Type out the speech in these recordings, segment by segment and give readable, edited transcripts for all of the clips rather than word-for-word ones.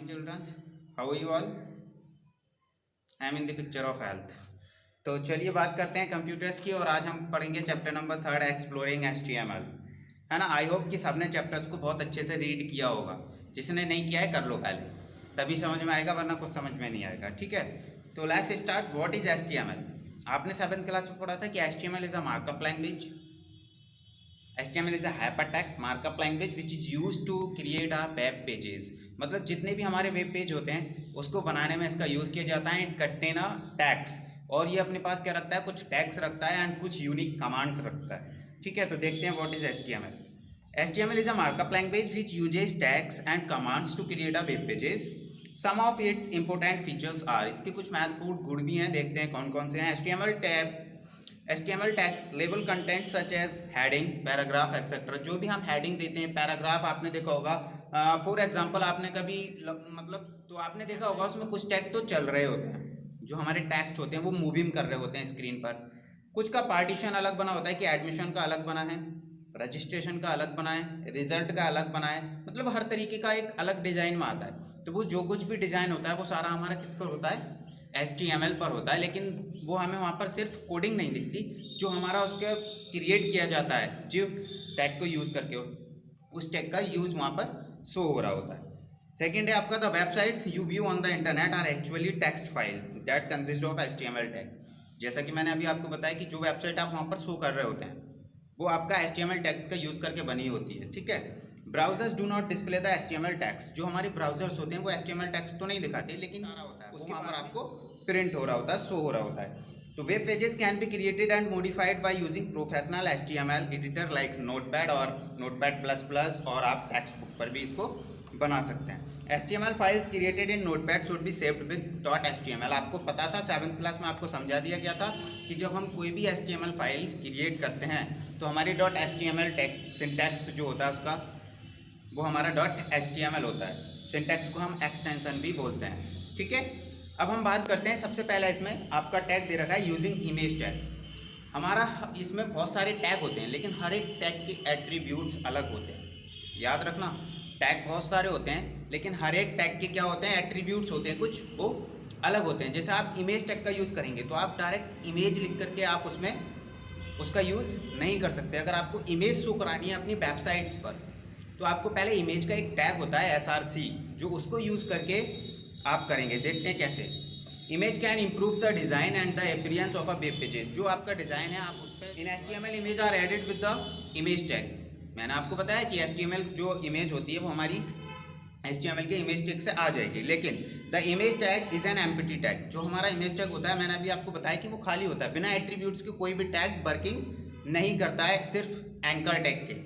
morning children. How are you all? I am in the picture of health. तो चलिए बात करते हैं कंप्यूटर्स की और आज हम पढ़ेंगे चैप्टर नंबर 3 एक्सप्लोरिंग HTML। है ना। आई होप कि सबने चैप्टर्स को बहुत अच्छे से रीड किया होगा। जिसने नहीं किया है कर लो पहले, तभी समझ में आएगा, वरना कुछ समझ में नहीं आएगा। ठीक है, तो let's start. What is HTML? आपने 7th क्लास में पढ़ा था कि HTML is a markup language. HTML is a hypertext markup language which is used to create a web pages। मतलब जितने भी हमारे वेब पेज होते हैं उसको बनाने में इसका यूज़ किया जाता है। इट कंटेन अ टैग्स, और ये अपने पास क्या रखता है, कुछ टैग्स रखता है एंड कुछ यूनिक कमांड्स रखता है। ठीक है, तो देखते हैं what is HTML। HTML is a markup language which uses tags and commands to create a web pages। Some of its important features are, इसके कुछ महत्वपूर्ण गुण भी हैं, देखते हैं कौन कौन से हैं। HTML tags label content such as heading, paragraph etc। जो भी हम heading देते हैं, पैराग्राफ आपने देखा होगा। फॉर एग्जांपल आपने कभी मतलब तो आपने देखा होगा उसमें कुछ टैग तो चल रहे होते हैं, जो हमारे टेक्स्ट होते हैं वो मूविंग कर रहे होते हैं स्क्रीन पर। कुछ का पार्टीशन अलग बना होता है कि एडमिशन का अलग बना है, रजिस्ट्रेशन का अलग बना है, रिजल्ट का अलग बना है। मतलब हर तरीके का एक अलग डिजाइन में आता है। तो वो जो कुछ भी डिजाइन होता है वो सारा हमारा किस पर होता है, HTML पर होता है। लेकिन वो हमें वहाँ पर सिर्फ कोडिंग नहीं दिखती, जो हमारा उसके क्रिएट किया जाता है जिस टैग को यूज़ करके, उस टैग का यूज वहाँ पर शो हो रहा होता है। सेकेंड है आपका, the websites you view on the internet are actually text files that consist of HTML tag. जैसा कि मैंने अभी आपको बताया कि जो वेबसाइट आप वहाँ पर शो कर रहे होते हैं वो आपका HTML टैग्स का यूज़ करके बनी होती है। ठीक है, browsers do not display the HTML tags. जो हमारे ब्राउजर्स होते हैं वो HTML टैग्स तो नहीं दिखाते, लेकिन आ रहा होता है उसके ऊपर आपको प्रिंट हो रहा होता है, शो हो रहा होता है। तो web pages can be created and modified by using professional HTML editor like notepad और नोटपैड++, और आप टेक्स्ट बुक पर भी इसको बना सकते हैं। HTML files created in notepad should be saved with .html। आपको पता था 7th क्लास में आपको समझा दिया गया था कि जब हम कोई भी HTML फाइल क्रिएट करते हैं तो हमारी .html सिंटैक्स जो होता है उसका, वो हमारा .html होता है। सिंटैक्स को हम एक्सटेंशन भी बोलते हैं। ठीक है, अब हम बात करते हैं। सबसे पहला इसमें आपका टैग दे रखा है यूजिंग इमेज टैग। हमारा इसमें बहुत सारे टैग होते हैं, लेकिन हर एक टैग के एट्रीब्यूट्स अलग होते हैं। याद रखना, टैग बहुत सारे होते हैं लेकिन हर एक टैग के क्या होते हैं, एट्रीब्यूट्स होते हैं, कुछ वो अलग होते हैं। जैसे आप इमेज टैग का यूज़ करेंगे तो आप डायरेक्ट इमेज लिख करके आप उसमें उसका यूज़ नहीं कर सकते। अगर आपको इमेज शो करानी है अपनी वेबसाइट्स पर तो आपको पहले इमेज का एक टैग होता है SRC, जो उसको यूज़ करके आप करेंगे। देखते हैं कैसे। Image can improve the design and the appearance of a web pages. जो आपका डिज़ाइन है आप उस पर in HTML image are added with the image tag. मैंने आपको बताया कि HTML जो इमेज होती है वो हमारी HTML के इमेज टैग से आ जाएगी। लेकिन the image tag is an empty tag. जो हमारा इमेज टैग होता है, मैंने अभी आपको बताया कि वो खाली होता है, बिना एट्रीब्यूट्स के कोई भी टैग वर्किंग नहीं करता है, सिर्फ एंकर टैग के।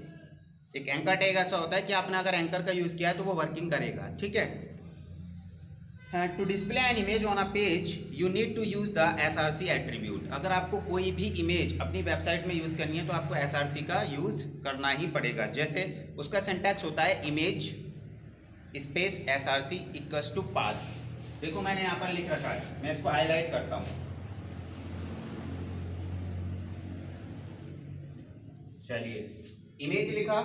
एक एंकर टैग ऐसा होता है कि आपने अगर एंकर का यूज़ किया है तो वो वर्किंग करेगा। ठीक है, to display an image on a page you need to use the SRC attribute. अगर आपको कोई भी इमेज अपनी वेबसाइट में यूज़ करनी है तो आपको SRC का यूज़ करना ही पड़ेगा। जैसे उसका सिंटैक्स होता है image space SRC equals to path. देखो मैंने यहाँ पर लिख रखा है, मैं इसको हाईलाइट करता हूँ। चलिए, इमेज लिखा,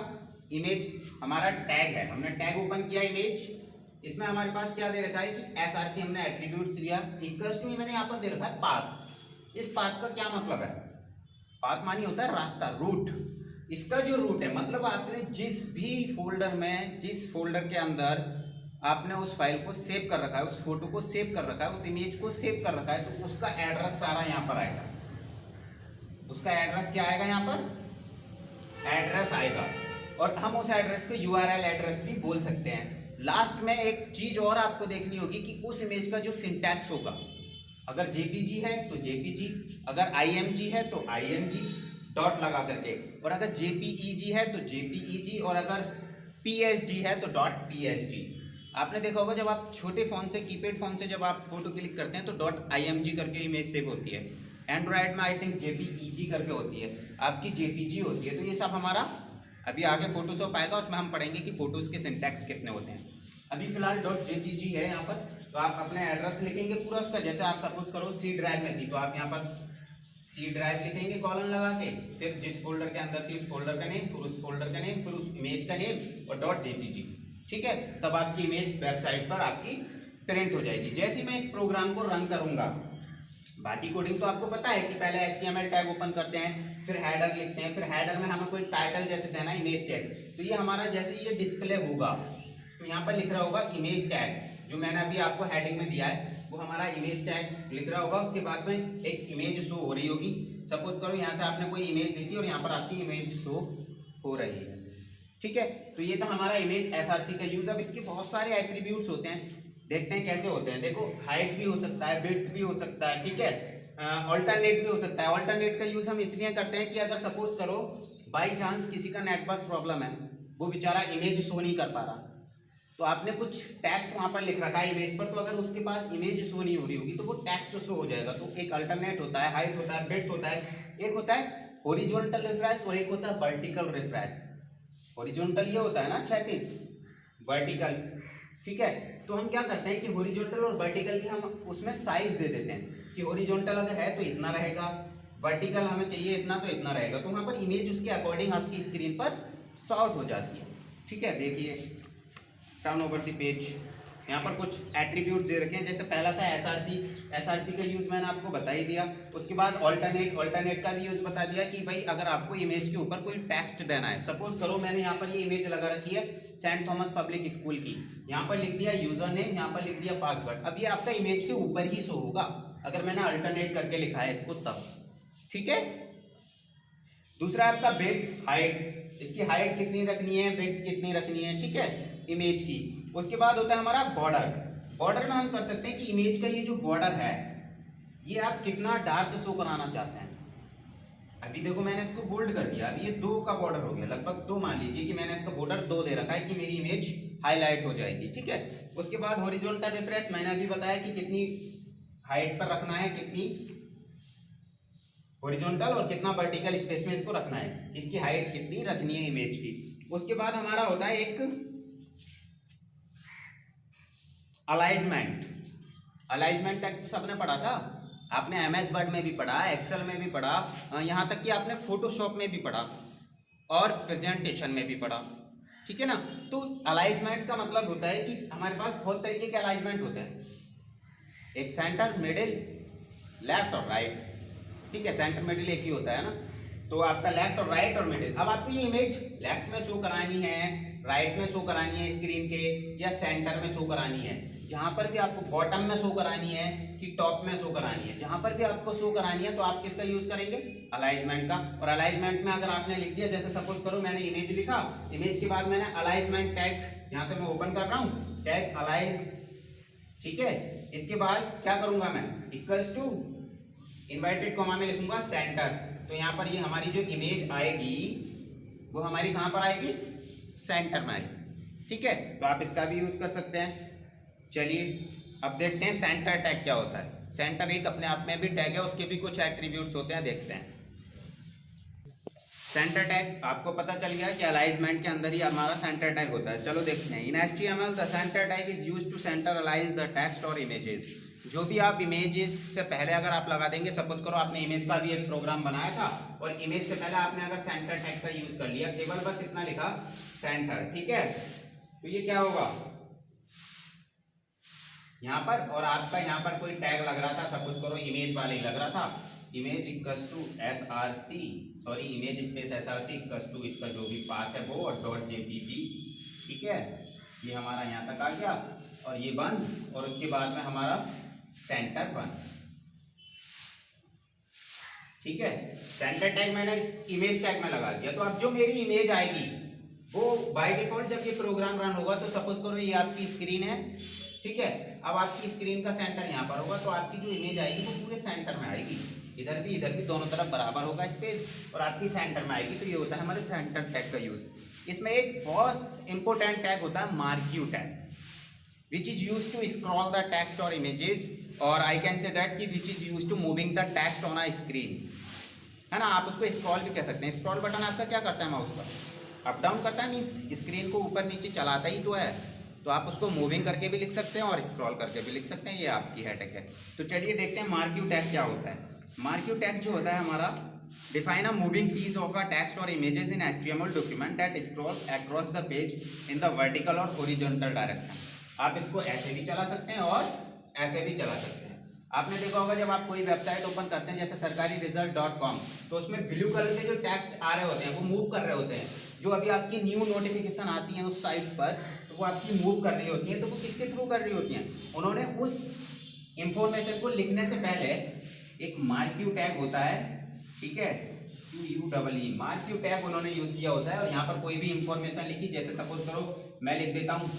इमेज हमारा टैग है, हमने टैग ओपन किया इमेज। इसमें हमारे पास क्या दे रखा है कि SRC हमने एट्रीब्यूट्स लिया, इक्वल्स टू मैंने यहाँ पर दे रखा है पाथ। इस पाथ का क्या मतलब है, पाथ मानी होता है रास्ता, रूट। इसका जो रूट है मतलब आपने जिस भी फोल्डर में, जिस फोल्डर के अंदर आपने उस फाइल को सेव कर रखा है, उस फोटो को सेव कर रखा है, उस इमेज को सेव कर रखा है, तो उसका एड्रेस सारा यहाँ पर आएगा। उसका एड्रेस क्या आएगा, यहाँ पर एड्रेस आएगा, और हम उस एड्रेस को URL एड्रेस भी बोल सकते हैं। लास्ट में एक चीज और आपको देखनी होगी कि उस इमेज का जो सिंटैक्स होगा, अगर JPG है तो JPG, अगर IMG है तो IMG डॉट लगा करके, और अगर JPEG है तो JPEG, और अगर PSD है तो .psd। आपने देखा होगा जब आप छोटे फोन से, कीपैड फोन से जब आप फोटो क्लिक करते हैं तो .img करके इमेज सेव होती है। एंड्रॉयड में आई थिंक JPEG करके होती है, आपकी JPG होती है। तो ये सब हमारा अभी आगे फोटोशॉप आएगा, उसमें हम पढ़ेंगे कि फोटोज के सिंटैक्स कितने होते हैं। अभी फिलहाल .jpg है यहाँ पर, तो आप अपने एड्रेस लिखेंगे पूरा उसका। जैसे आप सपोज करो C ड्राइव में थी तो आप यहाँ पर C ड्राइव लिखेंगे कॉलन लगा के, फिर जिस फोल्डर के अंदर थी उस फोल्डर का नेम, फिर उस फोल्डर का नेम, फिर उस इमेज का नेम और .jpg। ठीक है, तब आपकी इमेज वेबसाइट पर आपकी प्रिंट हो जाएगी। जैसे ही मैं इस प्रोग्राम को रन करूंगा, बाकी कोडिंग तो आपको पता है कि पहले HTML टैग ओपन करते हैं, फिर हेडर लिखते हैं, फिर हेडर में हमें कोई टाइटल जैसे देना है इमेज टैग। तो ये हमारा जैसे ये डिस्प्ले होगा तो यहाँ पर लिख रहा होगा इमेज टैग, जो मैंने अभी आपको हेडिंग में दिया है वो हमारा इमेज टैग लिख रहा होगा। उसके बाद में एक इमेज शो हो रही होगी। सपोज करो यहाँ से आपने कोई इमेज दी थी और यहाँ पर आपकी इमेज शो हो रही है, ठीक है। तो ये था हमारा इमेज SRC का यूज। अब इसके बहुत सारे एट्रीब्यूट्स होते हैं, देखते हैं कैसे होते हैं। देखो, हाइट भी हो सकता है, विड्थ भी हो सकता है, ठीक है, अल्टरनेट भी हो सकता है। अल्टरनेट का यूज हम इसलिए करते हैं कि अगर सपोज करो बाई चांस किसी का नेटवर्क प्रॉब्लम है, वो बेचारा इमेज शो नहीं कर पा रहा, तो आपने कुछ टेक्स्ट वहां पर लिख रखा है इमेज पर, तो अगर उसके पास इमेज शो नहीं हो रही होगी तो वो टेक्स्ट शो हो जाएगा। तो एक अल्टरनेट होता है, हाइट होता है, विड्थ होता है, एक होता है हॉरिजॉन्टल रिफ्रेश और एक होता है वर्टिकल रिफ्रेश। हॉरिजॉन्टल ये होता है ना क्षैतिज, वर्टिकल, ठीक है। तो हम क्या करते हैं कि हॉरिजॉन्टल और वर्टिकल की हम उसमें साइज दे देते हैं कि हॉरिजॉन्टल अगर है तो इतना रहेगा, वर्टिकल हमें चाहिए इतना तो इतना रहेगा। तो वहाँ पर इमेज उसके अकॉर्डिंग आपकी स्क्रीन पर सॉर्ट हो जाती है, ठीक है। देखिए, टर्न ओवर द पेज, यहाँ पर कुछ एट्रीब्यूट्स दे रखे हैं। जैसे पहला था SRC का यूज़ मैंने आपको बता ही दिया। उसके बाद ऑल्टरनेट का भी यूज़ बता दिया कि भाई अगर आपको इमेज के ऊपर कोई टेक्स्ट देना है, सपोज करो मैंने यहाँ पर ये इमेज लगा रखी है सेंट थॉमस पब्लिक स्कूल की, यहाँ पर लिख दिया यूजर नेम, यहाँ पर लिख दिया पासवर्ड। अब ये आपका इमेज के ऊपर ही शो होगा अगर मैंने अल्टरनेट करके लिखा है इसको तब, ठीक है। दूसरा आपका विड्थ, हाइट, इसकी हाइट कितनी रखनी है, विड्थ कितनी रखनी है, ठीक है, इमेज की। उसके बाद होता है हमारा बॉर्डर में हम कर सकते हैं कि इमेज का ये जो बॉर्डर है ये आप कितना डार्क शो कराना चाहते हैं। अभी देखो मैंने इसको बोल्ड कर दिया, अभी ये 2 का बॉर्डर हो गया, लगभग 2 मान लीजिए कि मैंने इसका बॉर्डर 2 दे रखा है कि मेरी इमेज हाईलाइट हो जाएगी, ठीक है। उसके बाद हॉरिजॉन्टल रिफ्रेश मैंने अभी बताया कि कितनी हाइट पर रखना है, कितनी हॉरिजॉन्टल और कितना वर्टिकल स्पेस में इसको रखना है, इसकी हाइट कितनी रखनी है इमेज की। उसके बाद हमारा होता है एक अलाइजमेंट टैग तो सबने पढ़ा था, आपने MS वर्ड में भी पढ़ा, एक्सेल में भी पढ़ा, यहाँ तक कि आपने फोटोशॉप में भी पढ़ा और प्रेजेंटेशन में भी पढ़ा, ठीक है ना। तो अलाइजमेंट का मतलब होता है कि हमारे पास बहुत तरीके के अलाइजमेंट होते हैं, एक सेंटर, मिडिल, लेफ्ट और राइट, ठीक है। सेंटर मिडिल एक ही होता है ना, तो आपका लेफ्ट और राइट और मिडिल। अब आपको ये इमेज लेफ्ट में शो करानी है, राइट में शो करानी है स्क्रीन के, या सेंटर में शो करानी है, जहां पर भी आपको बॉटम में शो करानी है कि टॉप में शो करानी है, जहां पर भी आपको शो करानी है तो आप किसका यूज करेंगे, अलाइजमेंट का। और अलाइजमेंट में अगर आपने लिख दिया, जैसे सपोज करो मैंने इमेज लिखा, इमेज के बाद मैंने अलाइजमेंट टैग यहाँ से मैं ओपन कर रहा हूँ, टैग अलाइज, ठीक है। इसके बाद क्या करूंगा मैं, इक्वल्स टू इन्वर्टेड कॉमा में लिखूंगा सेंटर। तो यहाँ पर ये हमारी जो इमेज आएगी वो हमारी कहाँ पर आएगी, सेंटर में आएगी, ठीक है। तो आप इसका भी यूज कर सकते हैं। चलिए अब देखते हैं सेंटर टैग क्या होता है। सेंटर एक अपने आप में भी टैग है, उसके भी कुछ एट्रीब्यूट्स होते हैं, देखते हैं। सेंटर टैग आपको पता चल गया कि अलाइजमेंट के अंदर ही हमारा सेंटर टैग होता है। चलो देखते हैं। In HTML the centre tag is used to centralise the text और इमेजेस। जो भी आप इमेजेस से पहले अगर आप लगा देंगे, सपोज करो आपने इमेज का भी एक प्रोग्राम बनाया था और इमेज से पहले आपने अगर सेंटर टैग का यूज कर लिया, केवल बस इतना लिखा सेंटर, ठीक है, तो ये क्या होगा यहाँ पर, और आपका यहाँ पर कोई टैग लग रहा था, सपोज करो इमेज वाले ही लग रहा था, image equals to SRC, sorry image space SRC equals to इसका जो भी पाथ है वो और .jpg, ठीक है। ये हमारा यहाँ तक आ गया और ये बंद, और उसके बाद में हमारा सेंटर बंद, ठीक है। सेंटर टैग मैंने इस इमेज टैग में लगा दिया। तो अब जो मेरी इमेज आएगी वो बाय डिफॉल्ट जब ये प्रोग्राम रन होगा, तो सपोज करो ये आपकी स्क्रीन है, ठीक है। अब आपकी स्क्रीन का सेंटर यहाँ पर होगा, तो आपकी जो इमेज आएगी वो पूरे सेंटर में आएगी, इधर भी दोनों तरफ बराबर होगा स्पेस, और आपकी सेंटर में आएगी। तो ये होता है हमारे सेंटर टैग का यूज। इसमें एक बहुत इंपॉर्टेंट टैग होता है marquee tag, which is used to scroll the text or images, or I can say that कि which is used to moving the text on a screen, है ना। आप उसको स्क्रॉल भी कह सकते हैं। स्क्रॉल बटन आपका क्या करता है, माउस का अप डाउन करता है, मीन्स स्क्रीन को ऊपर नीचे चलाता ही तो है। तो आप उसको मूविंग करके भी लिख सकते हैं और स्क्रॉल करके भी लिख सकते हैं, ये आपकी हेडेक है। तो चलिए देखते हैं मार्क्यू टैग क्या होता है। मार्क्यू टैग जो होता है हमारा, Define a moving piece of a text or images in HTML document that scrolls across the page in the vertical or horizontal direction. आप इसको ऐसे भी चला सकते हैं और ऐसे भी चला सकते हैं। आपने देखा होगा जब आप कोई वेबसाइट ओपन करते हैं जैसे sarkariresult.com, तो उसमें ब्लू कलर के जो टेक्स्ट आ रहे होते हैं वो मूव कर रहे होते हैं। जो अभी आपकी न्यू नोटिफिकेशन आती है उस साइट पर, तो वो आपकी मूव कर रही होती है। तो वो किसके थ्रू कर रही होती हैं? उन्होंने उस इंफॉर्मेशन को लिखने से पहले एक मार्क्यू टैग होता है, ठीक है, QUEE मार्क्यू टैग उन्होंने यूज किया होता है। और यहाँ पर कोई भी इंफॉर्मेशन लिखी, जैसे सपोज करो मैं लिख देता हूँ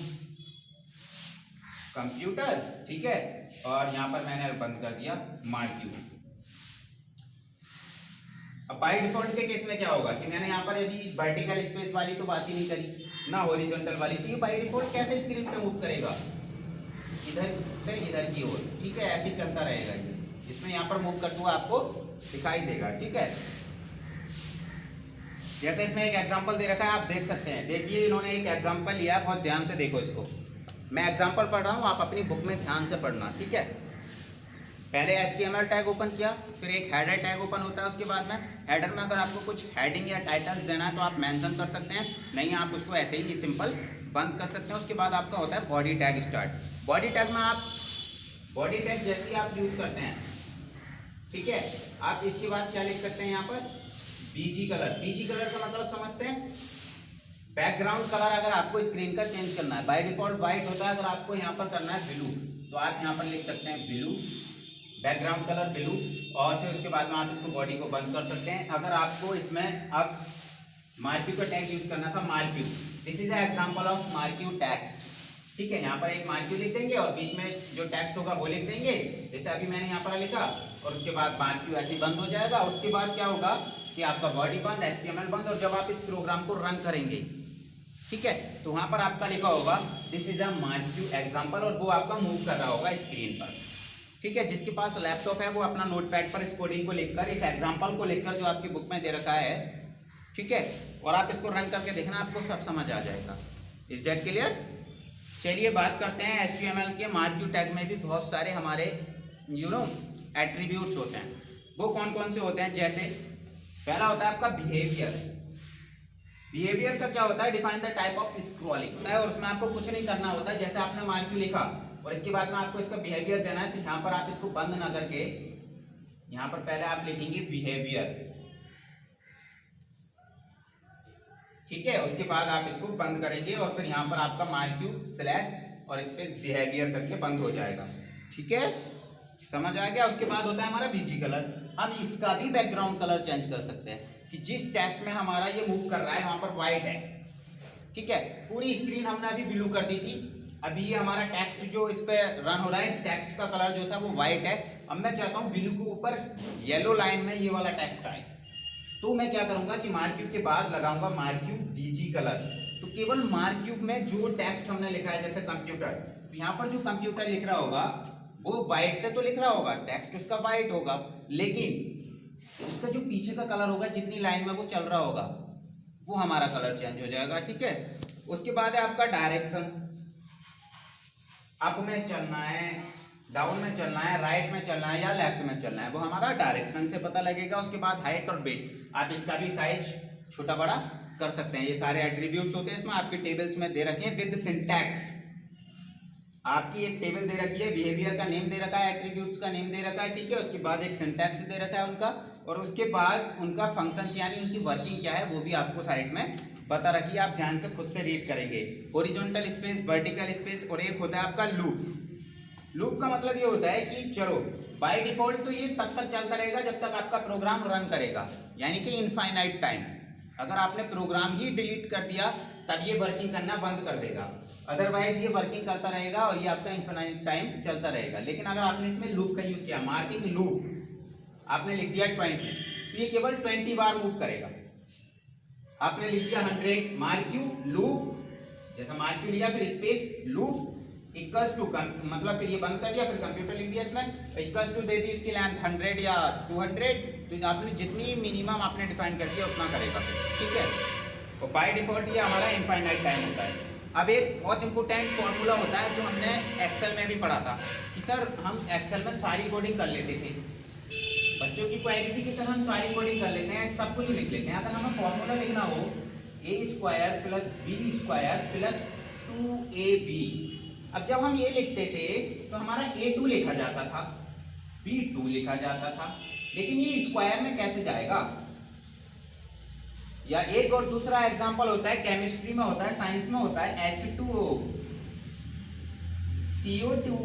कंप्यूटर, ठीक है, और यहाँ पर मैंने बंद कर दिया मार्क्यू। अब बाय डिफॉल्ट के केस में क्या होगा कि मैंने यहाँ पर यदि वर्टिकल स्पेस वाली तो बात ही नहीं करी ना हॉरिजॉन्टल वाली, तो ये बाय डिफॉल्ट कैसे स्क्रीन पे मूव करेगा? इधर से इधर की ओर, ठीक है, ऐसे ही चलता रहेगा ये। इसमें यहाँ पर मूव करते हुए आपको दिखाई देगा, ठीक है। जैसे इसमें एक एग्जांपल दे रखा है, आप देख सकते हैं। देखिए इन्होंने एक एग्जांपल लिया है, बहुत ध्यान से देखो इसको। मैं एग्जांपल पढ़ रहा हूँ, आप अपनी बुक में ध्यान से पढ़ना, ठीक है। पहले HTML टैग ओपन किया, फिर एक हेडर टैग ओपन होता है। उसके बाद में हेडर में अगर आपको कुछ हेडिंग या टाइटल्स देना है तो आप मेंशन कर सकते हैं, नहीं आप उसको ऐसे ही सिंपल बंद कर सकते हैं। उसके बाद आपका होता है body tag start. Body tag में आप बॉडी टैग जैसे ही आप यूज करते हैं, ठीक है, आप इसके बाद क्या लिख सकते हैं यहाँ पर? BG colour. बीजी कलर का मतलब समझते हैं? बैकग्राउंड कलर अगर आपको स्क्रीन का चेंज करना है, बाय डिफॉल्ट व्हाइट होता है, अगर आपको यहाँ पर करना है ब्लू, तो आप यहाँ पर लिख सकते हैं ब्लू, बैकग्राउंड कलर ब्लू। और फिर उसके बाद में आप इसको बॉडी को बंद कर सकते हैं। अगर आपको इसमें अब मार्क्यू का टैग यूज करना था, marquee, this is a example of marquee text, ठीक है। यहाँ पर एक मार्क्यू लिख देंगे और बीच में जो टेक्स्ट होगा वो लिख देंगे, जैसे अभी मैंने यहाँ पर लिखा, और उसके बाद मार्क्यू ऐसे बंद हो जाएगा। उसके बाद क्या होगा कि आपका बॉडी बंद, HTML बंद। और जब आप इस प्रोग्राम को रन करेंगे, ठीक है, तो वहां पर आपका लिखा होगा this is a marquee example, और वो आपका मूव कर रहा होगा स्क्रीन पर, ठीक है। जिसके पास लैपटॉप है वो अपना नोटपैड पर इस कोडिंग को लिखकर, इस एग्जांपल को लिखकर जो आपकी बुक में दे रखा है, ठीक है, और आप इसको रन करके देखना, आपको सब समझ आ जाएगा। Is that clear? चलिए बात करते हैं HTML के मार्क्यू टैग में भी बहुत सारे हमारे एट्रीब्यूट्स होते हैं। वो कौन कौन से होते हैं? जैसे पहला होता है आपका बिहेवियर। बिहेवियर का क्या होता है? Define the type of scrolling होता है, और उसमें आपको कुछ नहीं करना होता है। जैसे आपने मार्क्यू लिखा और इसके बाद में आपको इसका बिहेवियर देना है, तो यहाँ पर आप इसको बंद ना करके यहाँ पर पहले आप लिखेंगे बिहेवियर, ठीक है। उसके बाद आप इसको बंद करेंगे और फिर यहाँ पर आपका मार्क्यू स्लैश और स्पेस बिहेवियर करके बंद हो जाएगा, ठीक है, समझ आ गया। उसके बाद होता है हमारा बीजी कलर। हम इसका भी बैकग्राउंड कलर चेंज कर सकते हैं कि जिस टेक्स्ट में हमारा ये मूव कर रहा है वहां पर व्हाइट है, ठीक है। पूरी स्क्रीन हमने अभी ब्लू कर दी थी, अभी ये हमारा टेक्स्ट जो इस पे रन हो रहा है, इस टेक्स्ट का कलर जो था वो व्हाइट है। अब मैं चाहता हूँ ब्लू के ऊपर येलो लाइन में ये वाला टेक्स्ट आए, तो मैं क्या करूंगा कि मार्क्यू के बाद लगाऊंगा मार्क्यू बीजी कलर। तो केवल मार्क्यू में जो टेक्स्ट हमने लिखा है, जैसे कंप्यूटर, तो यहाँ पर जो कंप्यूटर लिख रहा होगा वो व्हाइट से तो लिख रहा होगा, टेक्स्ट उसका व्हाइट होगा, लेकिन उसका जो पीछे का कलर होगा, जितनी लाइन में वो चल रहा होगा, वो हमारा कलर चेंज हो जाएगा, ठीक है। उसके बाद है आपका डायरेक्शन। अप में चलना है, डाउन में चलना है, राइट में चलना है या लेफ्ट में चलना है, वो हमारा डायरेक्शन से पता लगेगा। उसके बाद हाइट और वेट, आप इसका भी साइज छोटा बड़ा कर सकते हैं। ये सारे एट्रीब्यूट्स होते हैं, इसमें आपके टेबल्स में दे रखे हैं विद सिंटैक्स। आपकी एक टेबल दे रखी है, बिहेवियर का नेम दे रखा है, एट्रीब्यूट्स का नेम दे रखा है, ठीक है। उसके बाद एक सिंटैक्स दे रखा है उनका, और उसके बाद उनका फंक्शंस यानी उनकी वर्किंग क्या है वो भी आपको साइड में बता रखी है। आप ध्यान से खुद से रीड करेंगे। हॉरिजॉन्टल स्पेस, वर्टिकल स्पेस, और एक होता है आपका लूप। लूप का मतलब ये होता है कि चलो बाय डिफॉल्ट तो ये तब तक चलता रहेगा जब तक आपका प्रोग्राम रन करेगा, यानी कि इनफाइनाइट टाइम। अगर आपने प्रोग्राम ही डिलीट कर दिया तब ये वर्किंग करना बंद कर देगा, अदरवाइज ये वर्किंग करता रहेगा और ये आपका इनफाइनाइट टाइम चलता रहेगा। लेकिन अगर आपने इसमें लूप का यूज किया, मार्किंग लूप, आपने लिख दिया 20, तो ये केवल 20 बार मूव करेगा। आपने लिख दिया 100, मार्क्यू लूप, जैसा मार्क्यू लिया फिर स्पेस लूप इक्वल्स टू, मतलब फिर ये बंद कर दिया, फिर कंप्यूटर लिख दिया इसमें इक्वल्स टू दे दी इसकी लेंथ 100 या 200, तो आपने जितनी मिनिमम आपने डिफाइन कर दिया उतना करेगा, ठीक है। तो बाय डिफॉल्ट ये हमारा इनफाइनाइट टाइम होता है। अब एक बहुत इंपॉर्टेंट फॉर्मूला होता है जो हमने एक्सेल में भी पढ़ा था कि सर हम एक्सेल में सारी कोडिंग कर लेते थे, बच्चों की क्वेरी थी कि सर हम सारी कोडिंग कर लेते हैं, सब कुछ लिख लेते हैं। अगर हमें फॉर्मूला लिखना हो a² + b² + 2ab, अब जब हम ये लिखते थे तो हमारा a2 लिखा जाता था, b2 लिखा जाता था, लेकिन ये स्क्वायर में कैसे जाएगा? या एक और दूसरा एग्जांपल होता है, केमिस्ट्री में होता है, साइंस में होता है, H2O CO2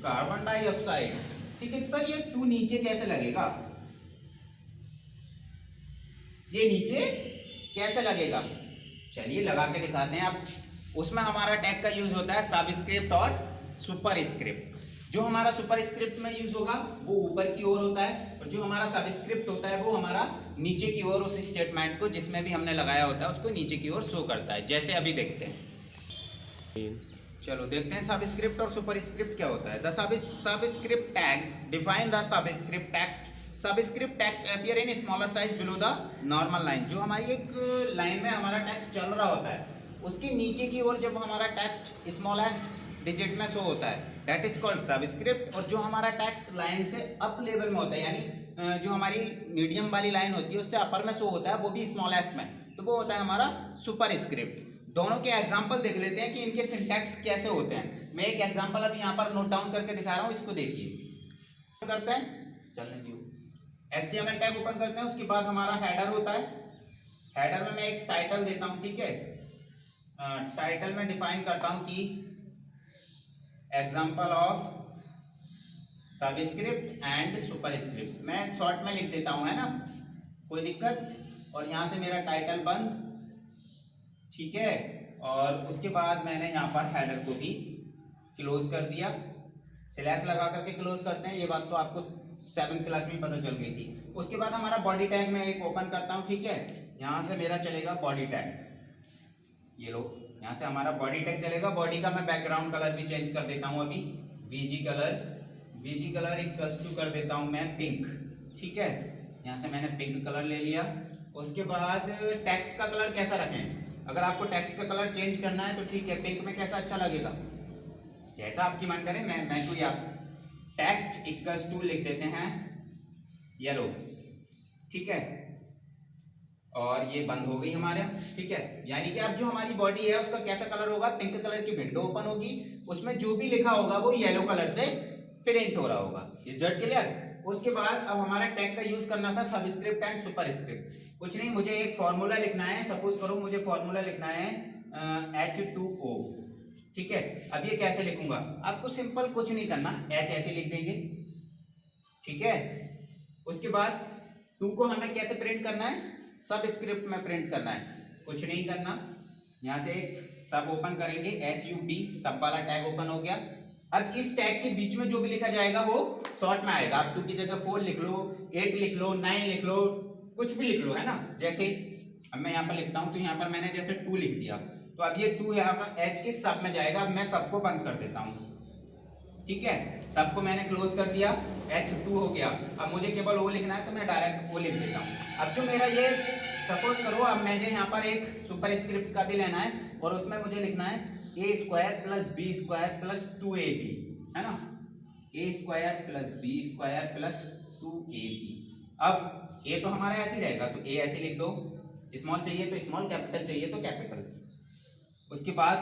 कार्बन डाइऑक्साइड। ठीक है सर, ये 2 नीचे कैसे लगेगा? ये नीचे कैसे लगेगा? चलिए लगा के दिखाते हैं। अब उसमें हमारा टैग का यूज होता है सबस्क्रिप्ट और सुपरस्क्रिप्ट। जो हमारा सुपरस्क्रिप्ट में यूज होगा वो ऊपर की ओर होता है, और जो हमारा सबस्क्रिप्ट होता है वो हमारा नीचे की ओर उस स्टेटमेंट को जिसमें भी हमने लगाया होता है उसको नीचे की ओर शो करता है, जैसे अभी देखते हैं। चलो देखते हैं सबस्क्रिप्ट और सुपरस्क्रिप्ट क्या होता है। The subscript tag define the subscript text. Subscript text appear in smaller size below the normal line. जो हमारी एक लाइन में हमारा टेक्स्ट चल रहा होता है उसके नीचे की ओर जब हमारा टेक्स्ट स्मॉलेस्ट डिजिट में शो होता है दैट इज कॉल्ड सबस्क्रिप्ट। और जो हमारा टेक्स्ट लाइन से अप लेवल में होता है, यानी जो हमारी मीडियम वाली लाइन होती है उससे अपर में शो होता है वो भी स्मॉलेस्ट में, तो वो होता है हमारा सुपरस्क्रिप्ट। दोनों के एग्जाम्पल देख लेते हैं कि इनके सिंटैक्स कैसे होते हैं। मैं एक एग्जाम्पल अभी यहाँ पर नोट डाउन करके दिखा रहा हूँ, इसको देखिए। करते हैं, चलने दियो। HTML टैग ओपन करते हैं, उसके बाद हमारा हेडर होता है। हेडर में मैं एक टाइटल देता हूँ, ठीक है। टाइटल में डिफाइन करता हूँ कि example of subscript and superscript. मैं शॉर्ट में लिख देता हूँ, है ना, कोई दिक्कत। और यहाँ से मेरा टाइटल बंद, ठीक है। और उसके बाद मैंने यहाँ पर हेडर को भी क्लोज कर दिया, स्लैश लगा करके क्लोज करते हैं। ये बात तो आपको 7th क्लास में पता चल गई थी। उसके बाद हमारा बॉडी टैग में एक ओपन करता हूँ, ठीक है। यहाँ से मेरा चलेगा बॉडी टैग, ये लो, यहाँ से हमारा बॉडी टैग चलेगा। बॉडी का मैं बैकग्राउंड कलर भी चेंज कर देता हूँ अभी, VG कलर एक +2 कर देता हूँ मैं पिंक, ठीक है। यहाँ से मैंने पिंक कलर ले लिया। उसके बाद टेक्स्ट का कलर कैसा रखें? अगर आपको टेक्स्ट का कलर चेंज करना है तो ठीक है, पिंक में कैसा अच्छा लगेगा, जैसा आपकी मन करे। मैं तो या टेक्स्ट =2 लिख देते हैं येलो, ठीक है। और ये बंद हो गई हमारे, ठीक है। यानी कि अब जो हमारी बॉडी है उसका कैसा कलर होगा? पिंक कलर की विंडो ओपन होगी, उसमें जो भी लिखा होगा वो येलो कलर से प्रिंट हो रहा होगा। Is that clear? उसके बाद अब हमारा टैग का यूज करना था सबस्क्रिप्ट एंड सुपरस्क्रिप्ट। कुछ नहीं, मुझे एक फॉर्मूला लिखना है। सपोज करो मुझे फॉर्मूला लिखना है H2O, ठीक है। अब ये कैसे लिखूंगा? आपको सिंपल कुछ नहीं करना, H ऐसे लिख देंगे, ठीक है। उसके बाद 2 को हमें कैसे प्रिंट करना है? सबस्क्रिप्ट में प्रिंट करना है। कुछ नहीं करना, यहाँ से एक सब ओपन करेंगे, SUB सब वाला टैग ओपन हो गया। अब इस टैग के बीच में जो भी लिखा जाएगा वो शॉर्ट में आएगा। आप 2 की जगह 4 लिख लो, 8 लिख लो, 9 लिख लो, कुछ भी लिख लो, है ना। जैसे अब मैं यहाँ पर लिखता हूँ तो यहाँ पर मैंने जैसे 2 लिख दिया, तो अब ये 2 यहाँ पर H के सब में जाएगा। अब मैं सबको बंद कर देता हूँ, ठीक है। सबको मैंने क्लोज कर दिया, H2 हो गया। अब मुझे केवल O लिखना है तो मैं डायरेक्ट O लिख देता हूँ। अब जो मेरा ये सपोज करो, अब मुझे यहाँ पर एक सुपरस्क्रिप्ट का भी लेना है और उसमें मुझे लिखना है A² + B² + 2AB, है ना। A² + B² + 2AB। अब A तो हमारा ऐसे ही रहेगा तो A ऐसे लिख दो, स्मॉल चाहिए तो स्मॉल, कैपिटल चाहिए तो कैपिटल। उसके बाद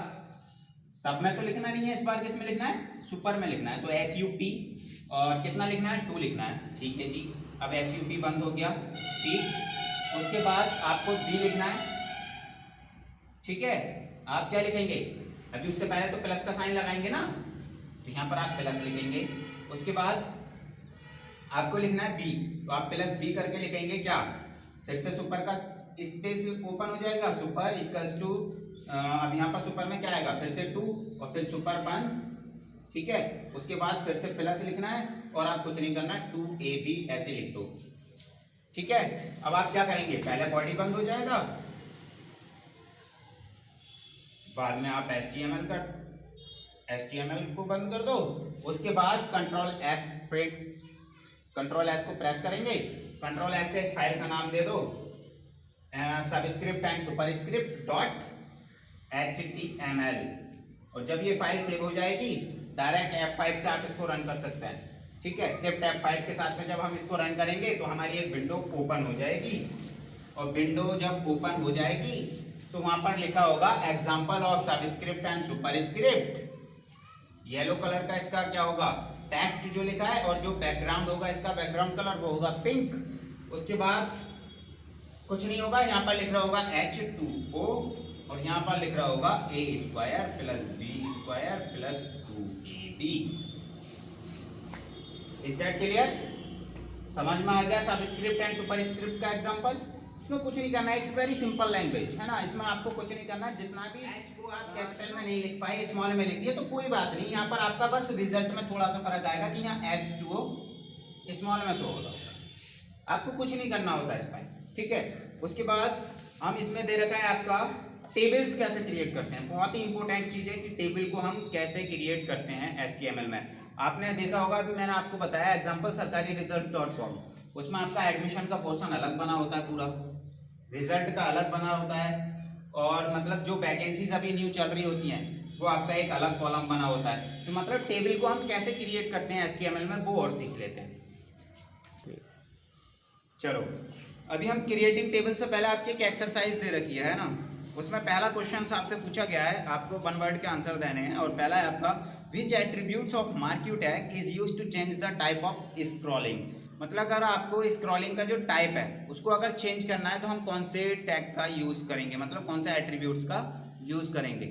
सब में तो लिखना नहीं है, इस बार किस में लिखना है? सुपर में लिखना है, तो SUP और कितना लिखना है? 2 लिखना है, ठीक है जी। अब SUP बंद हो गया, ठीक। उसके बाद आपको B लिखना है, ठीक है। आप क्या लिखेंगे? अभी उससे पहले तो प्लस का साइन लगाएंगे ना, तो यहाँ पर आप प्लस लिखेंगे। उसके बाद आपको लिखना है B, तो आप +B करके लिखेंगे क्या? फिर से सुपर का स्पेस ओपन हो जाएगा, सुपर = अब यहाँ पर सुपर में क्या आएगा? फिर से 2 और फिर सुपर बंद, ठीक है। उसके बाद फिर से प्लस लिखना है और आप कुछ नहीं करना, 2AB ऐसे लिख दो, ठीक है। अब आप क्या करेंगे? पहले बॉडी बंद हो जाएगा, बाद में आप HTML को बंद कर दो। उसके बाद Ctrl S को प्रेस करेंगे, Ctrl S से इस फाइल का नाम दे दो सबस्क्रिप्ट एंड सुपरस्क्रिप्ट .html। और जब ये फाइल सेव हो जाएगी डायरेक्ट F5 से आप इसको रन कर सकते हैं, ठीक है। शिफ्ट F5 के साथ में जब हम इसको रन करेंगे तो हमारी एक विंडो ओपन हो जाएगी, और विंडो जब ओपन हो जाएगी तो वहां पर लिखा होगा example of subscript and superscript. Yellow colour का इसका क्या होगा, टेक्स्ट जो लिखा है, और जो बैकग्राउंड होगा इसका बैकग्राउंड कलर वो होगा पिंक। उसके बाद कुछ नहीं होगा, यहाँ पर लिख रहा होगा H2O, और यहाँ पर लिख रहा होगा A² + B² + 2AB। Is that clear? समझ में आ गया सबस्क्रिप्ट एंड सुपरस्क्रिप्ट का एग्जांपल? इसमें कुछ नहीं करना है, इट्स वेरी सिंपल लैंग्वेज है ना। इसमें आपको कुछ नहीं करना, जितना भी H को आप कैपिटल में नहीं लिख पाए स्मॉल में लिख दिए तो कोई बात नहीं, यहाँ पर आपका बस रिजल्ट में थोड़ा सा फर्क आएगा कि यहाँ H2O स्मॉल में शो होगा, आपको कुछ नहीं करना होता इसमें, ठीक है। उसके बाद हम इसमें दे रखा है आपका टेबल्स कैसे क्रिएट करते हैं। बहुत ही इंपॉर्टेंट चीज है कि टेबल को हम कैसे क्रिएट करते हैं HTML में। आपने देखा होगा, अभी मैंने आपको बताया एग्जाम्पल sarkariresult.com, उसमें आपका एडमिशन का पोर्शन अलग बना होता है, पूरा रिजल्ट का अलग बना होता है, और मतलब जो वैकेंसीज अभी न्यू चल रही होती हैं वो आपका एक अलग कॉलम बना होता है। तो मतलब टेबल को हम कैसे क्रिएट करते हैं HTML में वो और सीख लेते हैं। चलो अभी हम क्रिएटिंग टेबल से पहले आपकी एक एक्सरसाइज दे रखी है ना, उसमें पहला क्वेश्चन आपसे पूछा गया है, आपको 1 वर्ड के आंसर देने हैं। और पहला है आपका which attributes of marquee tag is used to change the type of scrolling. मतलब अगर आपको स्क्रॉलिंग का जो टाइप है उसको अगर चेंज करना है तो हम कौन से टैग का यूज करेंगे, मतलब कौन से एट्रीब्यूट्स का यूज करेंगे।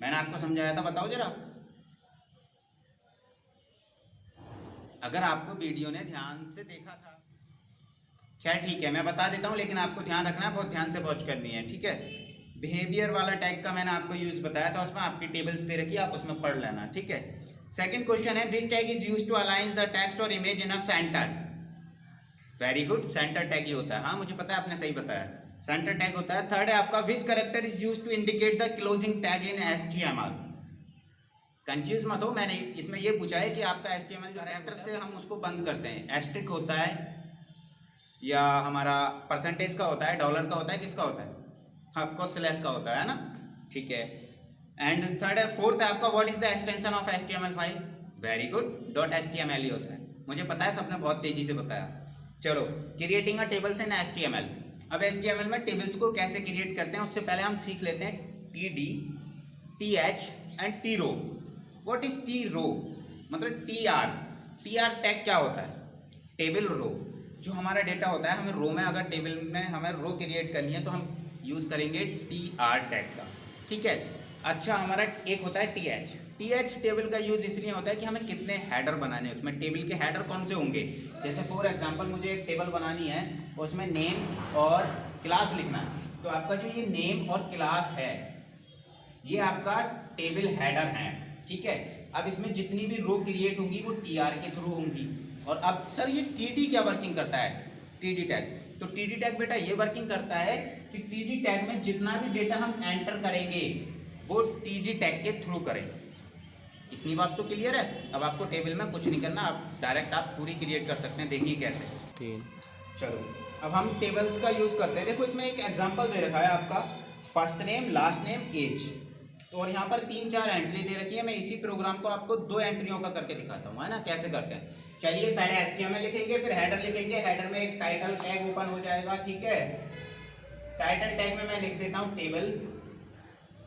मैंने आपको समझाया था, बताओ जरा। अगर आपको वीडियो ने ध्यान से देखा था, खैर ठीक है मैं बता देता हूँ, लेकिन आपको ध्यान रखना है, बहुत ध्यान से वॉच करनी है, ठीक है। बिहेवियर वाला टैग का मैंने आपको यूज बताया था, उसमें आपकी टेबल्स दे रखी है, आप उसमें पढ़ लेना, ठीक है। सेकंड क्वेश्चन है this tag is used to align the text और image in a centre. Very good, centre tag ही होता है, हाँ मुझे पता है, आपने सही बताया, सेंटर टैग होता है। थर्ड है आपका which character is used to indicate the closing tag in HTML। Confuse मत हो, मैंने इसमें ये पूछा है कि आपका HTML जो कैरेक्टर से हम उसको बंद करते हैं, एस्ट्रिक होता है या हमारा परसेंटेज का होता है, डॉलर का होता है, किसका होता है, हाँ ऑफ कोर्स स्लैश का होता है ना, ठीक है। एंड थर्ड है, फोर्थ है आपका what is the extension of HTML file. Very good, .html ही होता है, मुझे पता है, सबने बहुत तेजी से बताया। चलो creating a tables in HTML। अब HTML में टेबल्स को कैसे क्रिएट करते हैं उससे पहले हम सीख लेते हैं TD, TH and TROW। What is TROW, मतलब TR टैग क्या होता है, टेबल रो। जो हमारा डेटा होता है, हमें रो में, अगर टेबल में हमें रो क्रिएट करनी है तो हम यूज़ करेंगे TR टैग का, ठीक है। अच्छा हमारा एक होता है TH टेबल का यूज़ इसलिए होता है कि हमें कितने हेडर बनाने हैं, उसमें टेबल के हेडर कौन से होंगे। जैसे फॉर एग्जांपल मुझे एक टेबल बनानी है, उसमें नेम और क्लास लिखना है, तो आपका जो ये नेम और क्लास है ये आपका टेबल हेडर है, ठीक है। अब इसमें जितनी भी रो क्रिएट होंगी वो TR के थ्रू होंगी। और अब सर ये TD क्या वर्किंग करता है, TD टैग, तो TD टैग बेटा ये वर्किंग करता है कि TD टैग में जितना भी डेटा हम एंटर करेंगे वो TD टैग के थ्रू करें। इतनी बात तो क्लियर है। अब आपको टेबल में कुछ नहीं करना, आप डायरेक्ट आप पूरी क्रिएट कर सकते हैं, देखिए कैसे। चलो अब हम टेबल्स का यूज करते हैं। देखो इसमें एक एग्जांपल दे रखा है आपका, first name, last name, age, तो और यहाँ पर 3-4 एंट्री दे रखी है। मैं इसी प्रोग्राम को आपको 2 एंट्रियों का करके दिखाता हूँ, है ना, कैसे करते हैं। चलिए पहले HTML लिखेंगे, फिर हेडर लिखेंगे, हेडर में एक टाइटल टैग ओपन हो जाएगा, ठीक है। टाइटल टैग में मैं लिख देता हूँ टेबल,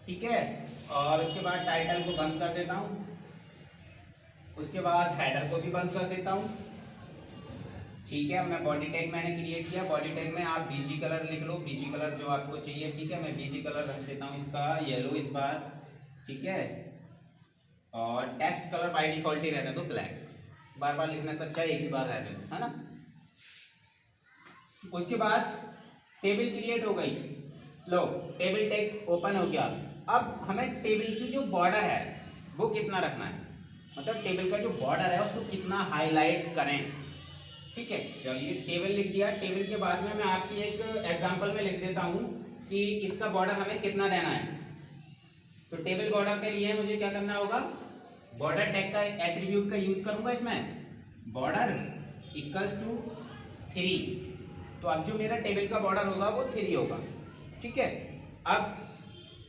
ठीक है, और उसके बाद टाइटल को बंद कर देता हूँ, उसके बाद हेडर को भी बंद कर देता हूँ, ठीक है। मैं बॉडी टैग मैंने क्रिएट किया, बॉडी टैग में आप BG कलर लिख लो, BG कलर जो आपको चाहिए, ठीक है। मैं BG कलर रख देता हूँ इसका येलो इस बार, ठीक है। और टेक्स्ट कलर बाय डिफॉल्ट ही रहने दो ब्लैक, बार बार लिखने से अच्छा एक ही बार रहने दो, है ना। उसके बाद टेबल क्रिएट हो गई, लो टेबल टैग ओपन हो गया। अब हमें टेबल की जो बॉर्डर है वो कितना रखना है, मतलब टेबल का जो बॉर्डर है उसको कितना हाईलाइट करें, ठीक है। चलिए टेबल लिख दिया। टेबल के बाद में मैं आपकी एक एग्जांपल में लिख देता हूँ कि इसका बॉर्डर हमें कितना देना है। तो टेबल बॉर्डर के लिए मुझे क्या करना होगा, बॉर्डर टैग का एट्रीब्यूट का यूज करूंगा इसमें, बॉर्डर इक्वल्स टू 3। तो अब जो मेरा टेबल का बॉर्डर होगा वो 3 होगा, ठीक है। अब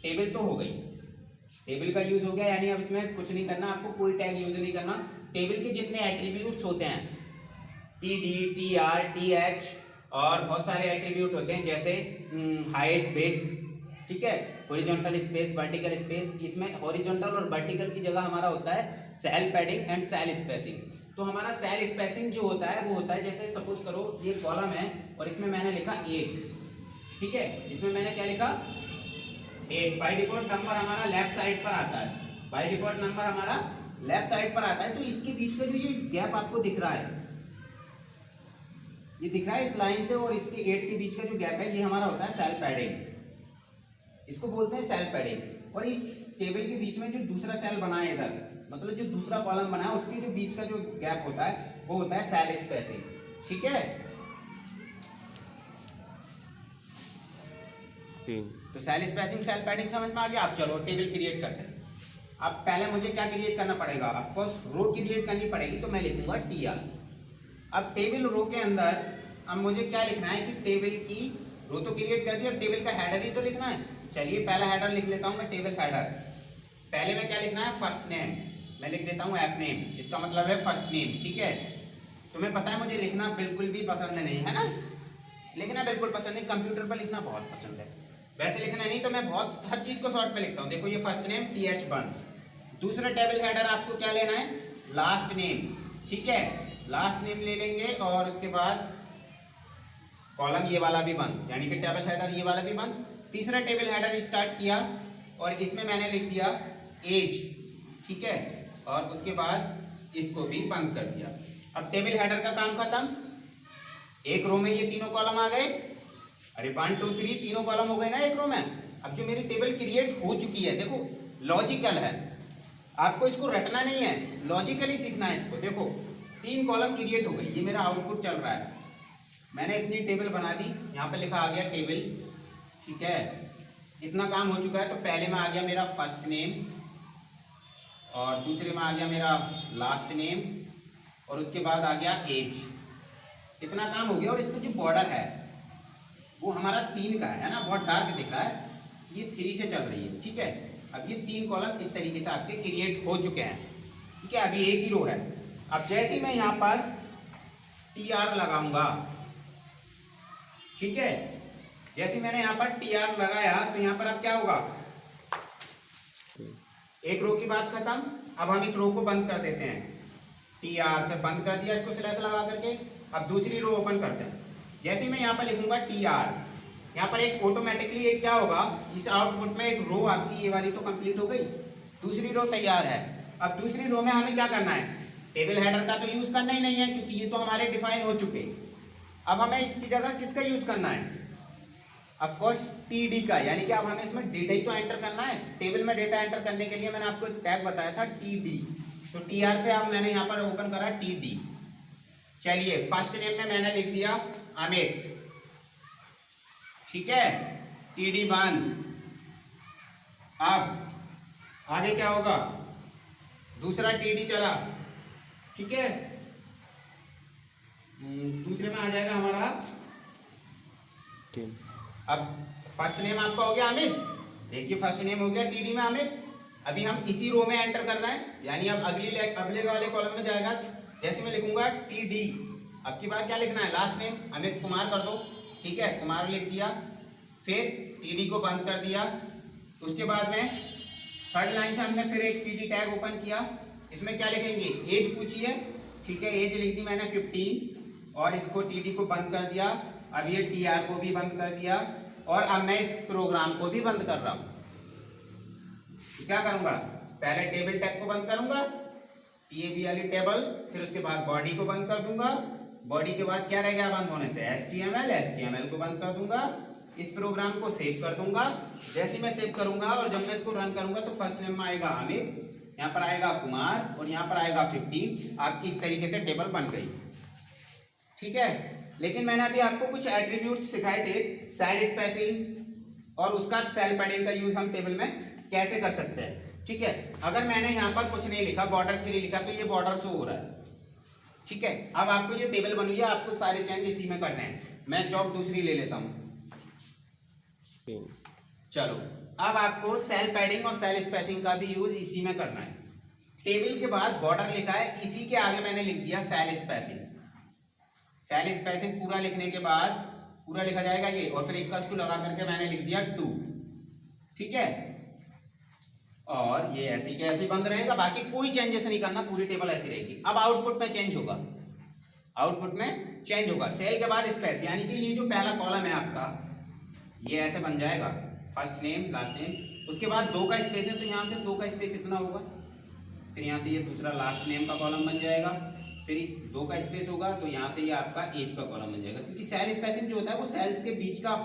टेबल तो हो गई, टेबल का यूज हो गया, यानी अब इसमें कुछ नहीं करना, आपको कोई टैग यूज नहीं करना, टेबल के जितने एट्रीब्यूट्स होते हैं T D, T R, T H और बहुत सारे एट्रीब्यूट होते हैं जैसे हाइट, विड्थ, ठीक है, हॉरिजॉन्टल स्पेस, वर्टिकल स्पेस। इसमें हॉरिजॉन्टल और वर्टिकल की जगह हमारा होता है cell padding and cell spacing. तो हमारा सेल स्पेसिंग जो होता है वो होता है जैसे सपोज करो ये कॉलम है और इसमें मैंने लिखा 8, ठीक है, इसमें मैंने क्या लिखा 8। बाय डिफॉल्ट नंबर हमारा लेफ्ट साइड पर आता है, बाय डिफॉल्ट नंबर हमारा लेफ्ट साइड पर आता है। तो इसके बीच का जो ये गैप आपको दिख रहा है, ये दिख रहा है इस लाइन से और इसके 8 के बीच का जो गैप है ये हमारा होता है सेल पैडिंग, इसको बोलते हैं सेल पैडिंग। और इस टेबल के बीच में जो दूसरा सेल बना है इधर, मतलब जो दूसरा कॉलम बना है उसके जो बीच का जो गैप होता है वो होता है सेल स्पेसिंग, ठीक है। तो सेल स्पेसिंग, सेल पैडिंग समझ में आ गया। आप चलो टेबल क्रिएट करते हैं। अब पहले मुझे क्या क्रिएट करना पड़ेगा, ऑफकोर्स रो क्रिएट करनी पड़ेगी, तो मैं लिखूंगा टी आर। अब टेबल रो के अंदर अब मुझे क्या लिखना है कि टेबल की रो तो क्रिएट कर दी, अब टेबल का हेडर ही तो लिखना है। चलिए पहला हेडर लिख लेता हूं मैं, टेबल हेडर। पहले में क्या लिखना है, फर्स्ट नेम, मैं लिख देता हूं एफ नेम, इसका मतलब है फर्स्ट नेम, ठीक है। तुम्हें पता है मुझे लिखना बिल्कुल भी पसंद नहीं है ना, लिखना बिल्कुल पसंद नहीं, कंप्यूटर पर लिखना बहुत पसंद है, वैसे लिखना नहीं तो मैं बहुत हर चीज को शॉर्ट में लिखता हूँ। देखो ये फर्स्ट नेम TH1। दूसरा टेबल हेडर आपको क्या लेना है, लास्ट नेम, ठीक है, लास्ट नेम ले लेंगे और उसके बाद कॉलम ये वाला भी बंद, यानी कि टेबल हेडर ये वाला भी बंद। तीसरा टेबल हेडर स्टार्ट किया और इसमें मैंने लिख दिया एज, ठीक है, और उसके बाद इसको भी बंद कर दिया। अब टेबल हेडर का काम खत्म, एक रो में ये तीनों कॉलम आ गए, अरे 1 2 3 तीनों कॉलम हो गए ना एक रो में। अब जो मेरी टेबल क्रिएट हो चुकी है, देखो लॉजिकल है, आपको इसको रटना नहीं है, लॉजिकली सीखना है इसको। देखो 3 कॉलम क्रिएट हो गई, ये मेरा आउटपुट चल रहा है, मैंने इतनी टेबल बना दी, यहाँ पे लिखा आ गया टेबल, ठीक है, इतना काम हो चुका है। तो पहले में आ गया मेरा फर्स्ट नेम और दूसरे में आ गया मेरा लास्ट नेम और उसके बाद आ गया एज, इतना काम हो गया। और इसका जो बॉर्डर है वो हमारा 3 का है ना, बहुत डार्क दिख रहा है, ये 3 से चल रही है, ठीक है। अब ये 3 कॉलम इस तरीके से आपके क्रिएट हो चुके हैं, ठीक है, अभी एक ही रो है। अब जैसे ही मैं यहाँ पर TR लगाऊंगा, ठीक है, जैसे मैंने यहाँ पर TR लगाया तो यहाँ पर अब क्या होगा, एक रो की बात खत्म। अब हम इस रो को बंद कर देते हैं, TR से बंद कर दिया इसको स्लैश लगा करके। अब दूसरी रो ओपन करते हैं, जैसे मैं यहाँ पर लिखूंगा TR, यहाँ पर एक ऑटोमेटिकली एक क्या होगा, इस आउटपुट में एक रो आपकी ये वाली तो कंप्लीट हो गई, दूसरी रो तैयार है। अब दूसरी रो में हमें क्या करना है, टेबल हेडर का तो यूज करना ही नहीं है क्योंकि ये तो हमारे डिफाइन हो चुके। अब हमें इसकी जगह किसका यूज करना है, ऑफकोर्स TD का, यानी कि अब हमें इसमें डेटा ही तो एंटर करना है। टेबल में डेटा एंटर करने के लिए मैंने आपको एक टैग बताया था TD, तो TR से अब मैंने यहाँ पर ओपन करा TD। चलिए फर्स्ट नेम में मैंने लिख दिया अमित, ठीक है, TD बंद। अब आगे क्या होगा, दूसरा TD चला, ठीक है, दूसरे में आ जाएगा हमारा अब फर्स्ट नेम आपका हो गया अमित, देखिए फर्स्ट नेम हो गया TD में अमित। अभी हम इसी रो में एंटर कर रहे हैं, यानी अब अगले वाले कॉलम में जाएगा, जैसे मैं लिखूंगा TD, अब की बार क्या लिखना है, लास्ट नेम अमित कुमार कर दो, ठीक है, कुमार लिख दिया, फिर TD को बंद कर दिया। उसके बाद में थर्ड लाइन से हमने फिर एक TD टैग ओपन किया, इसमें क्या लिखेंगे, एज पूछी है, ठीक है, एज लिख दी मैंने 15 और इसको TD को बंद कर दिया। अब ये TR को भी बंद कर दिया और अब मैं इस प्रोग्राम को भी बंद कर रहा हूं। तो क्या करूंगा, पहले टेबल टैग को बंद करूंगा, TAB वाली टेबल, फिर उसके बाद बॉडी को बंद कर दूंगा, बॉडी के बाद क्या रह गया बंद होने से, HTML को बंद कर दूंगा, इस प्रोग्राम को सेव कर दूंगा। जैसे मैं सेव करूंगा और जब मैं इसको रन करूंगा तो फर्स्ट नेम में आएगा अमित, यहाँ पर आएगा कुमार और यहाँ पर आएगा 15। आपकी इस तरीके से टेबल बन गई, ठीक है। लेकिन मैंने अभी आपको कुछ एट्रीब्यूट्स सिखाए थे, सेल स्पेसिंग और उसका सेल पैडिंग का यूज हम टेबल में कैसे कर सकते हैं, ठीक है। अगर मैंने यहाँ पर कुछ नहीं लिखा, बॉर्डर फ्री लिखा, तो ये बॉर्डर शो हो रहा है, ठीक है। अब आपको ये टेबल बन गया, आपको सारे चेंज इसी में करने हैं। मैं जॉब दूसरी ले लेता हूँ, चलो अब आपको सेल पैडिंग और सेल स्पेसिंग का भी यूज इसी में करना है, टेबल के बाद बॉर्डर लिखा है, इसी के आगे मैंने लिख दिया सेल स्पेसिंग। सेल स्पेसिंग पूरा लिखने के बाद पूरा लिखा जाएगा ये, और फिर इक्वल्स टू लगा करके मैंने लिख दिया 2। ठीक है, और ये ऐसी के ऐसी बंद रहेगा, बाकी कोई चेंजेस नहीं करना, पूरी टेबल ऐसी रहेगी। अब आउटपुट में चेंज होगा, आउटपुट में चेंज होगा। सेल के बाद स्पेस, यानी कि ये जो पहला कॉलम है आपका, ये ऐसे बन जाएगा, फर्स्ट नेम लास्ट नेम, उसके बाद 2 का स्पेस है तो यहाँ से 2 का स्पेस इतना होगा, फिर यहाँ से ये दूसरा लास्ट नेम का कॉलम बन जाएगा, फिर 2 का स्पेस होगा तो यहाँ से ये आपका एज का कॉलम बन जाएगा। क्योंकि सेल स्पेसिंग जो होता है वो सेल्स के बीच का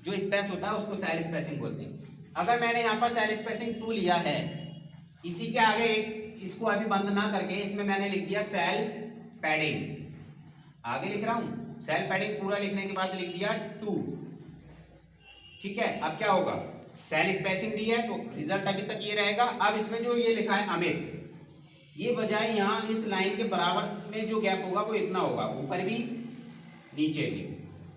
जो स्पेस होता है उसको सेल स्पेसिंग बोलते हैं। अगर मैंने यहाँ पर सेल स्पेसिंग 2 लिया है, इसी के आगे इसको अभी बंद ना करके इसमें मैंने लिख दिया सेल पैडिंग, आगे लिख रहा हूं सेल पैडिंग, पूरा लिखने के बाद लिख दिया 2। ठीक है, अब क्या होगा, सेल स्पेसिंग दी है तो रिजल्ट अभी तक ये रहेगा। अब इसमें जो ये लिखा है अमित, ये बजाय यहाँ इस लाइन के बराबर में जो गैप होगा वो इतना होगा, ऊपर भी नीचे भी,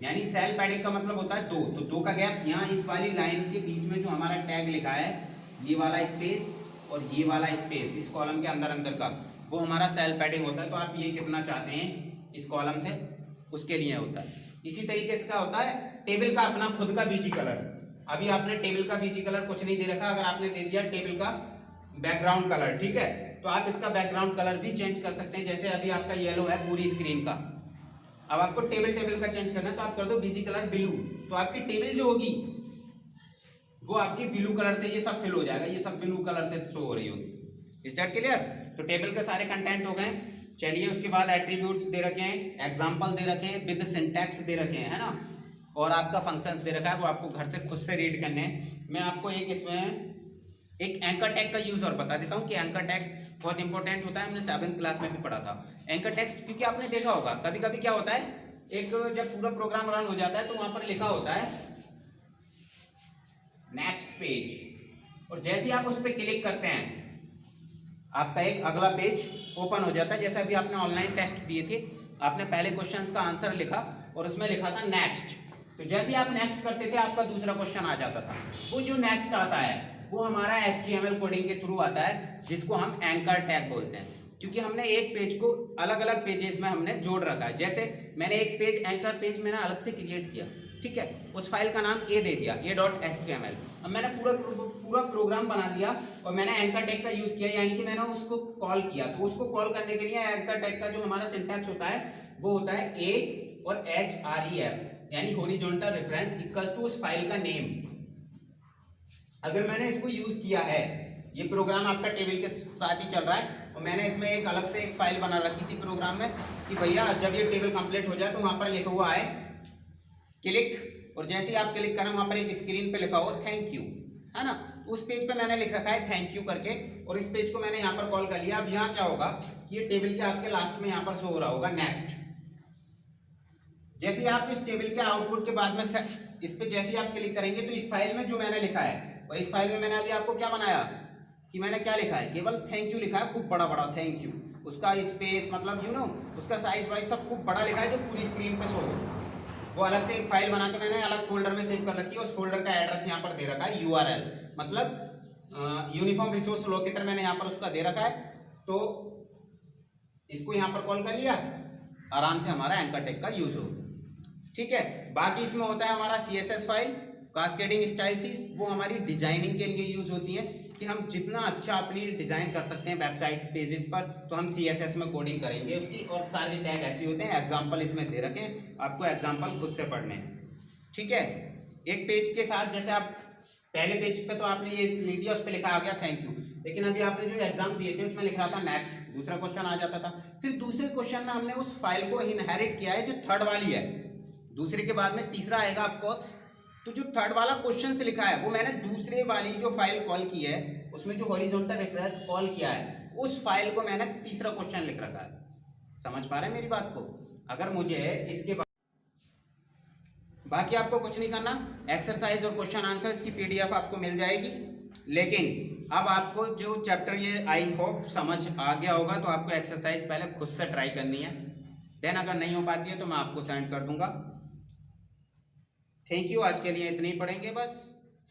यानी सेल पैडिंग का मतलब होता है 2, तो 2 का गैप यहाँ इस वाली लाइन के बीच में जो हमारा टैग लिखा है, ये वाला स्पेस और ये वाला स्पेस इस कॉलम के अंदर अंदर का, वो हमारा सेल पैडिंग होता है। तो आप ये कितना चाहते हैं इस कॉलम से, उसके लिए होता है। इसी तरीके से क्या होता है, टेबल का अपना खुद का बीजी कलर, अभी आपने टेबल का बीजी कलर कुछ नहीं दे रखा, अगर आपने दे दिया टेबल का बैकग्राउंड कलर, ठीक है, तो आप इसका बैकग्राउंड कलर भी चेंज कर सकते हैं। जैसे अभी आपका येलो है पूरी स्क्रीन का, अब आपको टेबल का चेंज करना है तो आप कर दो बीजी कलर ब्लू, तो आपकी टेबल जो होगी वो आपकी ब्लू कलर से ये सब फिल हो जाएगा, ये सब ब्लू कलर से शो हो रही होगी। स्टार्ट क्लियर, तो टेबल के सारे कंटेंट हो गए। चलिए उसके बाद एट्रीब्यूट्स दे रखे हैं, एग्जांपल दे रखे हैं, विद सिंटैक्स दे रखे हैं, है ना, और आपका फंक्शंस दे रखा है, वो आपको घर से खुद से रीड करने हैं। मैं आपको एक इसमें एक एंकर टैग का यूज और बता देता हूँ कि एंकर टैग बहुत इंपॉर्टेंट होता है, हमने 7th क्लास में भी पढ़ा था एंकर टेक्स्ट। क्योंकि आपने देखा होगा कभी कभी क्या होता है, एक जब पूरा प्रोग्राम रन हो जाता है तो वहां पर लिखा होता है नेक्स्ट पेज, और जैसे ही आप उस पर क्लिक करते हैं आपका एक अगला पेज ओपन हो जाता है। जैसे अभी आपने ऑनलाइन टेस्ट दिए थे, आपने पहले क्वेश्चंस का आंसर लिखा और उसमें लिखा था नेक्स्ट, तो जैसे ही आप नेक्स्ट करते थे आपका दूसरा क्वेश्चन आ जाता था। वो जो नेक्स्ट आता है वो हमारा HTML कोडिंग के थ्रू आता है, जिसको हम एंकर टैग बोलते हैं। क्योंकि हमने एक पेज को अलग अलग पेजेस में हमने जोड़ रखा है। जैसे मैंने एक पेज एंकर पेज मैंने अलग से क्रिएट किया, ठीक है, उस फाइल का नाम a दे दिया a.html। अब मैंने पूरा प्रोग्राम बना दिया और मैंने एंकर टैग का यूज किया, यानी कि मैंने उसको कॉल किया। तो उसको कॉल करने के लिए एंकर टैग का जो हमारा सिंटैक्स होता है वो होता है a और href, यानी हॉरिजॉन्टल रेफरेंस इक्वल्स टू उस फाइल का नेम। अगर मैंने इसको यूज किया है, ये प्रोग्राम आपका टेबल के साथ ही चल रहा है और मैंने इसमें एक अलग से एक फाइल बना रखी थी प्रोग्राम में कि भैया जब ये टेबल कंप्लीट हो जाए तो वहां पर लिखा हुआ है क्लिक, और जैसे ही आप क्लिक करें वहां पर एक स्क्रीन पे लिखा हो थैंक यू, है ना, उस पेज पे मैंने लिख रखा है थैंक यू करके, और इस पेज को मैंने यहाँ पर कॉल कर लिया। अब यहाँ क्या होगा कि ये टेबल के आपके लास्ट में यहाँ पर शो हो रहा होगा नेक्स्ट। जैसे ही आप इस टेबल के आउटपुट के बाद में इस पे जैसे ही आप क्लिक करेंगे तो इस फाइल में जो मैंने लिखा है, और इस फाइल में मैंने अभी आपको क्या बनाया कि मैंने क्या लिखा है, केवल थैंक यू लिखा है, खूब बड़ा बड़ा थैंक यू, उसका स्पेस मतलब उसका साइज वाइज सब खूब बड़ा लिखा है जो पूरी स्क्रीन पे शो हो। वो अलग से एक फाइल बना के मैंने अलग फोल्डर में सेव कर रखी है। उस फोल्डर का एड्रेस यहाँ पर दे रखा है URL, मतलब यूनिफॉर्म रिसोर्स लोकेटर मैंने यहाँ पर उसका दे रखा है। तो इसको यहाँ पर कॉल कर लिया, आराम से हमारा एंकर टैग का यूज होगा, ठीक है। बाकी इसमें होता है हमारा CSS फाइल, कास्केडिंग स्टाइल्स, वो हमारी डिजाइनिंग के लिए यूज होती है कि हम जितना अच्छा अपनी डिजाइन कर सकते हैं वेबसाइट पेजेस पर, तो हम CSS में कोडिंग करेंगे उसकी। और सारे टैग ऐसे होते हैं, एग्जांपल इसमें दे रखे हैं, आपको एग्जांपल खुद से पढ़ने हैं, ठीक है। एक पेज के साथ जैसे आप पहले पेज पे तो आपने ये लिख दिया, उस पर लिखा आ गया थैंक यू, लेकिन अभी आपने जो एग्जाम दिए थे उसमें लिख रहा था नेक्स्ट, दूसरा क्वेश्चन आ जाता था। फिर दूसरे क्वेश्चन में हमने उस फाइल को इनहेरिट किया है जो थर्ड वाली है, दूसरे के बाद में तीसरा आएगा ऑफकोर्स। तो जो थर्ड वाला क्वेश्चन से लिखा है वो मैंने दूसरे वाली जो फाइल कॉल की है उसमें जो हॉरिजॉन्टल रेफरेंस कॉल किया है उस फाइल को मैंने तीसरा क्वेश्चन लिख रखा है। समझ पा रहे हैं मेरी बात को? अगर मुझे इसके बाद बाकी आपको कुछ नहीं करना, एक्सरसाइज और क्वेश्चन आंसर्स की PDF आपको मिल जाएगी। लेकिन अब आपको जो चैप्टर ये आई होप समझ आ गया होगा, तो आपको एक्सरसाइज पहले खुद से ट्राई करनी है, देन अगर नहीं हो पाती है तो मैं आपको सेंड कर दूंगा। थैंक यू, आज के लिए इतने ही पढ़ेंगे बस।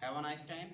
Have a nice time.